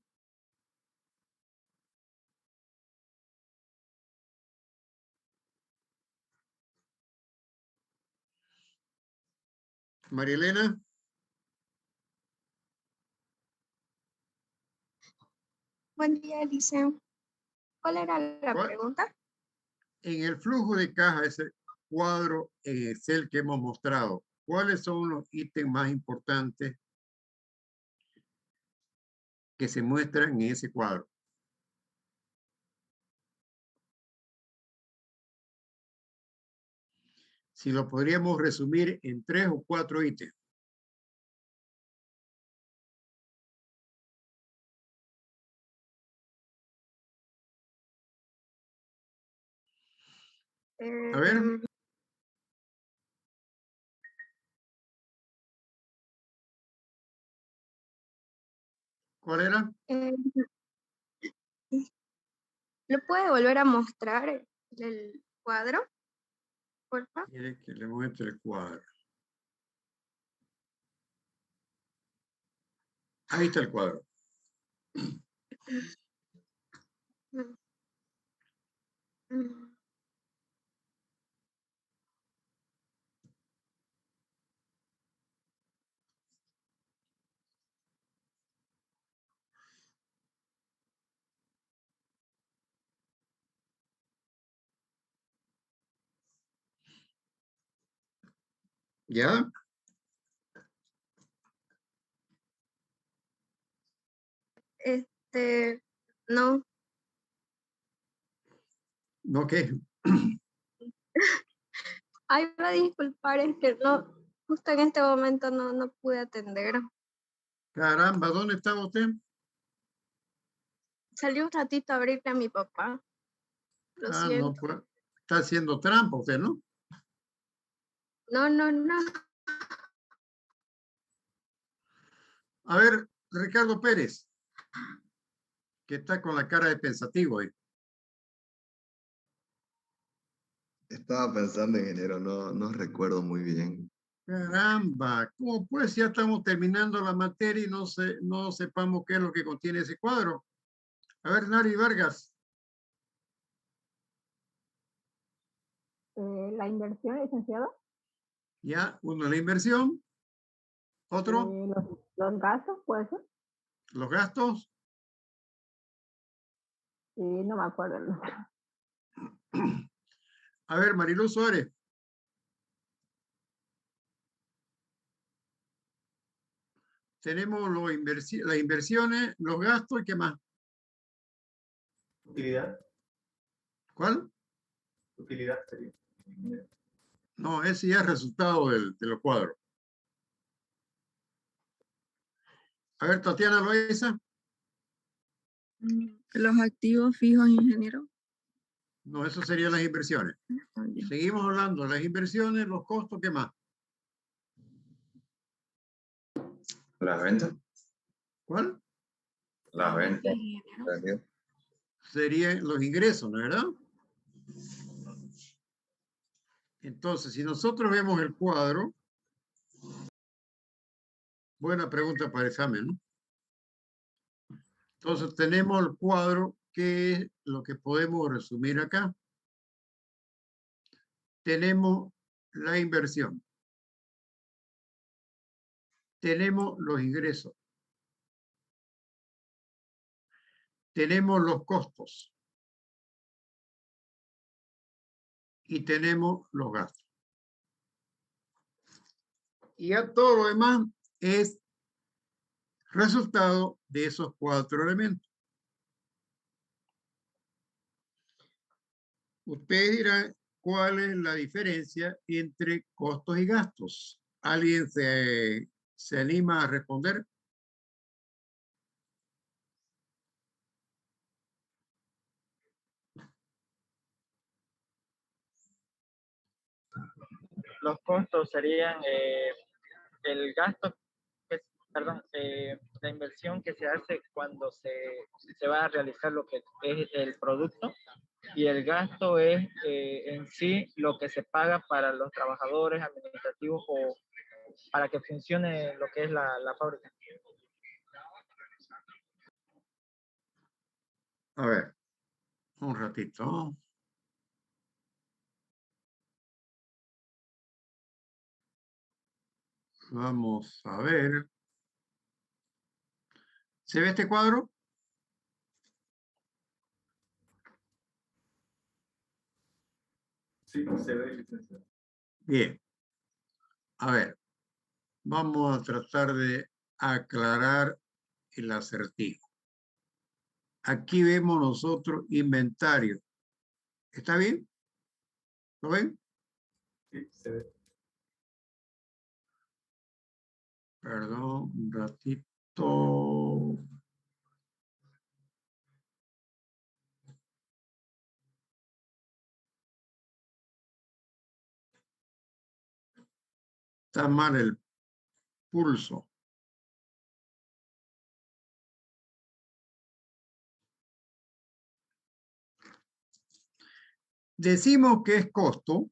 Marilena. Buen día, Eliseo. ¿Cuál era la pregunta? En el flujo de caja, ese cuadro en Excel que hemos mostrado, ¿cuáles son los ítems más importantes que se muestran en ese cuadro? Si lo podríamos resumir en 3 o 4 ítems. A ver. ¿Cuál era? ¿Lo puede volver a mostrar el cuadro, por favor? Quiere que le muestre el cuadro. Ahí está el cuadro. ¿Ya? No. ¿No qué? Ay, va a disculpar, es que no, justo en este momento no pude atender. Caramba, ¿dónde estaba usted? Salí un ratito a abrirle a mi papá. Lo siento. No, pues, está haciendo trampa usted, ¿no? No. A ver, Ricardo Pérez, que está con la cara de pensativo ahí. Estaba pensando, ingeniero, no recuerdo muy bien. Caramba, ¿cómo pues ya estamos terminando la materia y no sepamos qué es lo que contiene ese cuadro? A ver, Nari Vargas. La inversión, licenciado. Ya, uno la inversión. Otro, Los gastos, puede ser. los gastos. No me acuerdo el otro. A ver, Marilu Suárez. Tenemos las inversiones, los gastos y qué más. Utilidad. ¿Cuál? Utilidad sería. No, ese ya es resultado de los cuadros. A ver, Tatiana Loaiza. Los activos fijos, ingeniero. No, eso serían las inversiones. Seguimos hablando de las inversiones, los costos, ¿qué más? Las ventas. ¿Cuál? Las ventas. Serían los ingresos, ¿no es verdad? Entonces, si nosotros vemos el cuadro, buena pregunta para examen, ¿no? Entonces, tenemos el cuadro, que es lo que podemos resumir acá. Tenemos la inversión. Tenemos los ingresos. Tenemos los costos. Y tenemos los gastos. Y ya todo lo demás es resultado de esos 4 elementos. Ustedes dirán cuál es la diferencia entre costos y gastos. ¿Alguien se anima a responder? Los costos serían el gasto, la inversión que se hace cuando se va a realizar lo que es el producto, y el gasto es en sí lo que se paga para los trabajadores administrativos o para que funcione lo que es la fábrica. A ver, un ratito. Vamos a ver. ¿Se ve este cuadro? Sí, se ve, licenciado. Bien. A ver, vamos a tratar de aclarar el acertijo. Aquí vemos nosotros inventario. ¿Está bien? ¿Lo ven? Sí, se ve. Perdón, un ratito. Está mal el pulso. Decimos que es costo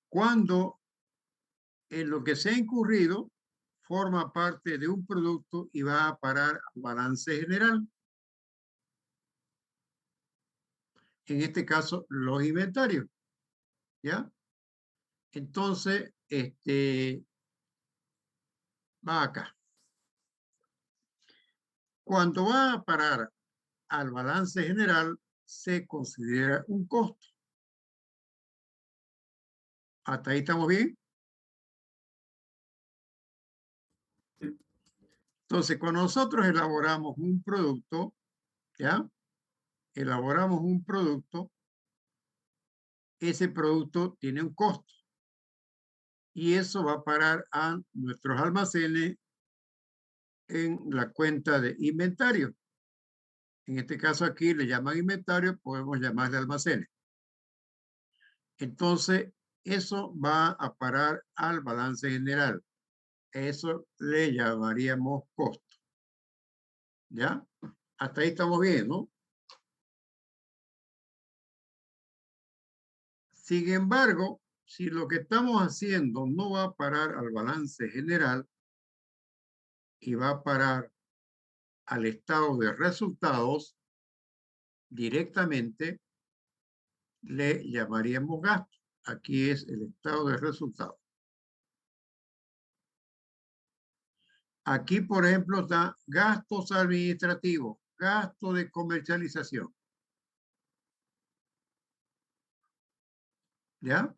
cuando en lo que se ha incurrido forma parte de un producto y va a parar al balance general. En este caso, los inventarios. ¿Ya? Entonces, va acá. Cuando va a parar al balance general, se considera un costo. ¿Hasta ahí estamos bien? Entonces, cuando nosotros elaboramos un producto, ¿ya? Elaboramos un producto, ese producto tiene un costo. Y eso va a parar a nuestros almacenes en la cuenta de inventario. En este caso aquí le llaman inventario, podemos llamarle almacenes. Entonces, eso va a parar al balance general. Eso le llamaríamos costo. ¿Ya? Hasta ahí estamos bien, ¿no? Sin embargo, si lo que estamos haciendo no va a parar al balance general y va a parar al estado de resultados, directamente le llamaríamos gasto. Aquí es el estado de resultados. Aquí, por ejemplo, está gastos administrativos, gasto de comercialización. ¿Ya?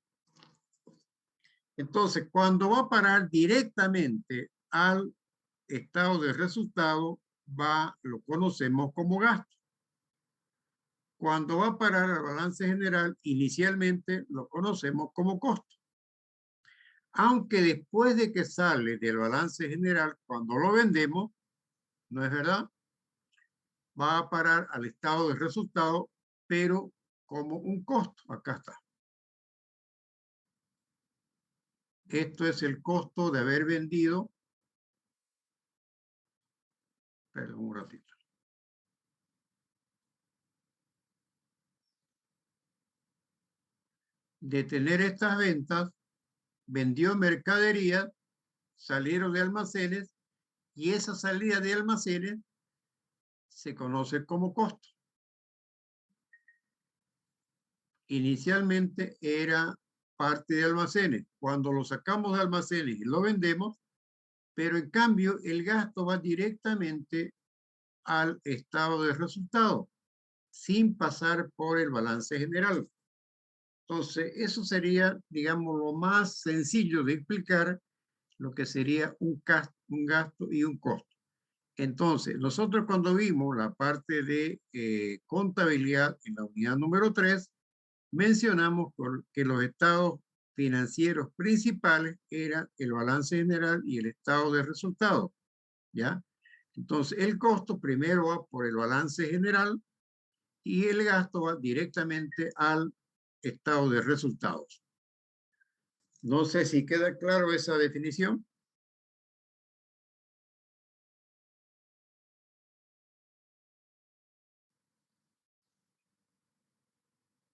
Entonces, cuando va a parar directamente al estado de resultado, lo conocemos como gasto. Cuando va a parar al balance general, inicialmente lo conocemos como costo. Aunque después de que sale del balance general, cuando lo vendemos, ¿no es verdad? Va a parar al estado de resultado, pero como un costo. Acá está. Esto es el costo de haber vendido. Perdón un ratito. De tener estas ventas, vendió mercadería, salieron de almacenes y esa salida de almacenes se conoce como costo. Inicialmente era parte de almacenes. Cuando lo sacamos de almacenes y lo vendemos, pero en cambio el gasto va directamente al estado de resultado, sin pasar por el balance general. Entonces, eso sería, digamos, lo más sencillo de explicar lo que sería un gasto y un costo. Entonces, nosotros cuando vimos la parte de contabilidad en la unidad número 3, mencionamos que los estados financieros principales eran el balance general y el estado de resultados, ¿ya? Entonces, el costo primero va por el balance general y el gasto va directamente al estado de resultados. No sé si queda claro esa definición.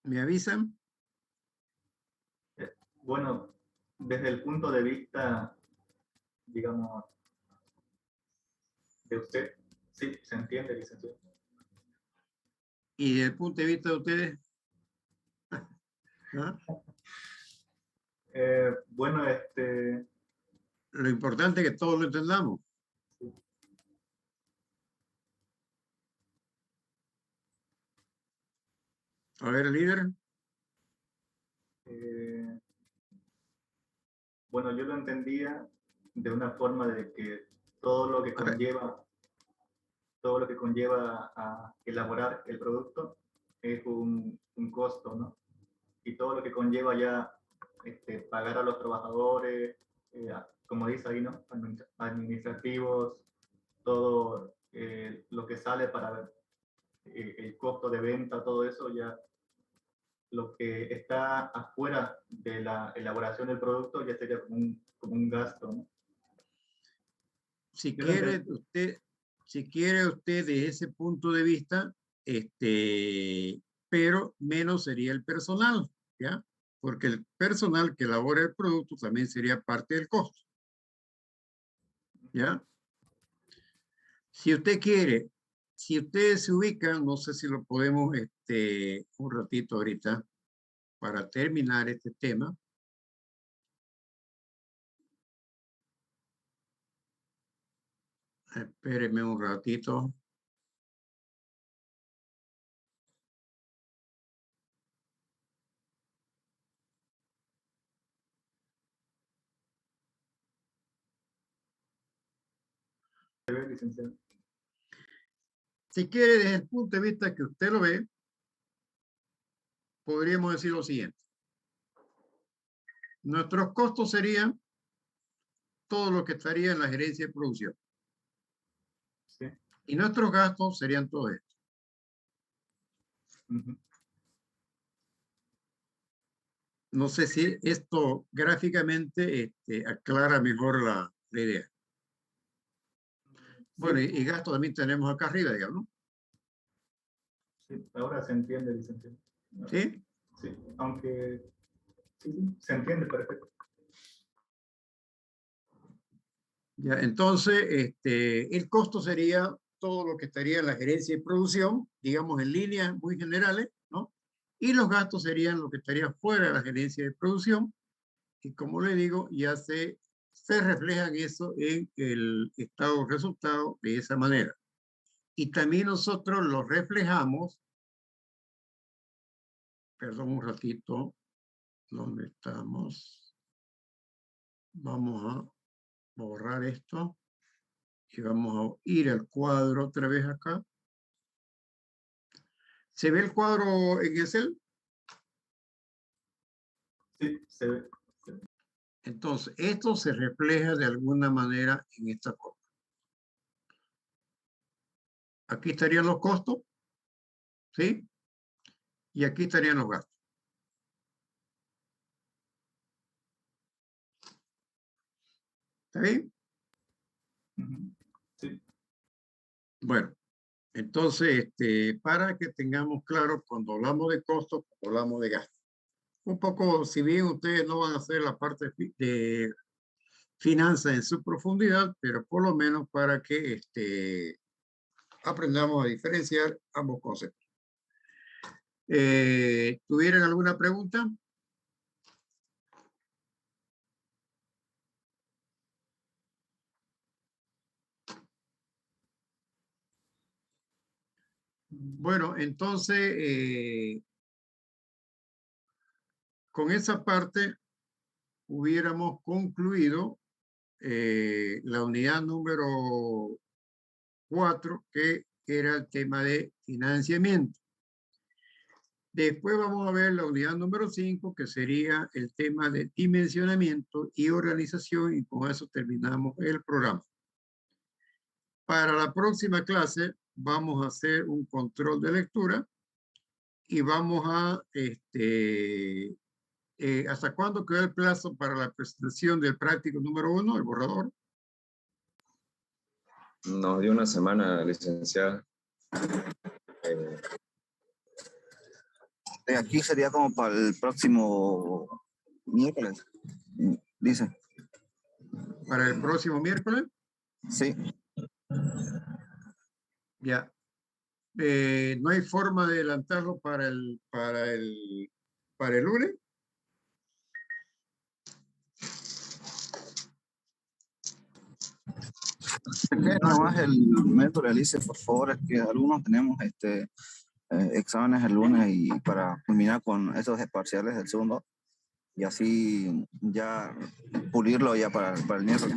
¿Me avisan? Bueno, desde el punto de vista, digamos, de usted, sí, se entiende, licenciado. Y desde el punto de vista de ustedes. ¿Ah? Bueno, Lo importante es que todos lo entendamos. Sí. A ver, líder. Bueno, yo lo entendía de una forma de que todo lo que conlleva a elaborar el producto es un costo, ¿no? Y todo lo que conlleva ya pagar a los trabajadores, como dice ahí, ¿no? Administrativos, todo lo que sale para el costo de venta, todo eso ya, lo que está afuera de la elaboración del producto ya sería como un gasto, ¿no? Si quiere usted de ese punto de vista, pero menos sería el personal, ¿ya? Porque el personal que elabora el producto también sería parte del costo, ¿ya? Si usted quiere, si ustedes se ubican, no sé si lo podemos, un ratito ahorita, para terminar este tema. Espérenme un ratito. Licenciado. Si quiere, desde el punto de vista que usted lo ve, podríamos decir lo siguiente. Nuestros costos serían todo lo que estaría en la gerencia de producción. Sí. Y nuestros gastos serían todo esto. No sé si esto gráficamente aclara mejor la idea. Bueno, y gastos también tenemos acá arriba, digamos, ¿no? Sí, ahora se entiende, licenciado. ¿Sí? Sí, aunque Se entiende perfecto. Ya, entonces, el costo sería todo lo que estaría en la gerencia de producción, digamos en líneas muy generales, ¿no? Y los gastos serían lo que estaría fuera de la gerencia de producción. Y como le digo, ya se reflejan eso en el estado de resultado de esa manera. Y también nosotros lo reflejamos, perdón un ratito, ¿dónde estamos? Vamos a borrar esto y vamos a ir al cuadro otra vez acá. ¿Se ve el cuadro en Excel? Sí, se ve. Entonces, esto se refleja de alguna manera en esta forma. Aquí estarían los costos, ¿sí? Y aquí estarían los gastos. ¿Está bien? Sí. Bueno, entonces, para que tengamos claro cuando hablamos de costos, cuando hablamos de gastos. Un poco, si bien ustedes no van a hacer la parte de finanzas en su profundidad, pero por lo menos para que aprendamos a diferenciar ambos conceptos. ¿Tuvieran alguna pregunta? Bueno, entonces, con esa parte hubiéramos concluido la unidad número 4, que era el tema de financiamiento. Después vamos a ver la unidad número 5, que sería el tema de dimensionamiento y organización, y con eso terminamos el programa. Para la próxima clase vamos a hacer un control de lectura y vamos a, ¿hasta cuándo quedó el plazo para la presentación del práctico número 1, el borrador? Nos dio una semana, licenciada. Aquí sería como para el próximo miércoles, dice. ¿Para el próximo miércoles? Sí. Ya. ¿No hay forma de adelantarlo para el lunes? Nada más el método dice, por favor, es que algunos tenemos exámenes el lunes y para culminar con esos parciales del segundo y así ya pulirlo ya para el miércoles.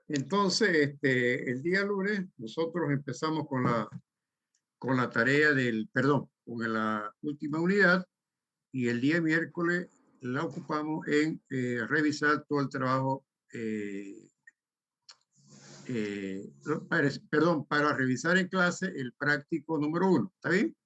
Entonces, el día lunes nosotros empezamos con la tarea con la última unidad, y el día miércoles la ocupamos en revisar todo el trabajo, para revisar en clase el práctico número 1. ¿Está bien?